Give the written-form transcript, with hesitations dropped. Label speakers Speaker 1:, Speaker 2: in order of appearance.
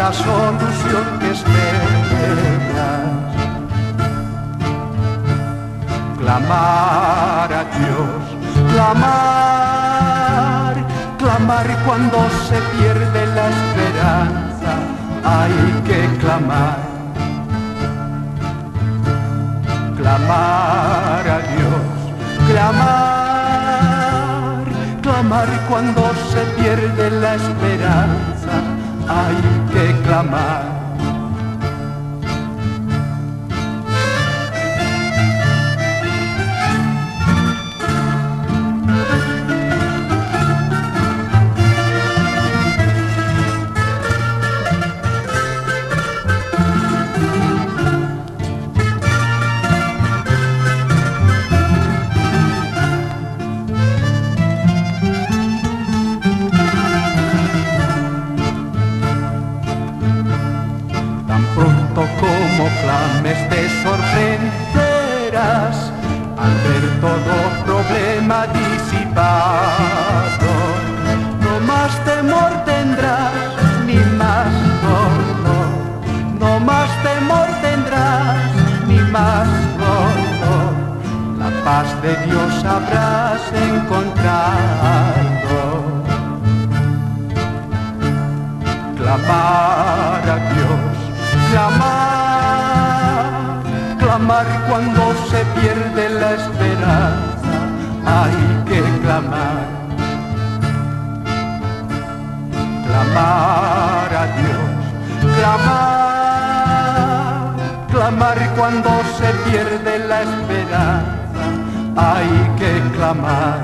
Speaker 1: la solución que esperas. Clamar a Dios, clamar, clamar cuando se pierde la esperanza, hay que clamar. Clamar a Dios, clamar, clamar cuando se pierde la esperanza, hay que clamar. Como clames te sorprenderás al ver todo problema disipado. No más temor tendrás, ni más dolor. No más temor tendrás, ni más dolor. La paz de Dios habrás encontrado. Clamar a Dios, clamar, clamar cuando se pierde la esperanza, hay que clamar. Clamar a Dios, clamar, clamar cuando se pierde la esperanza, hay que clamar.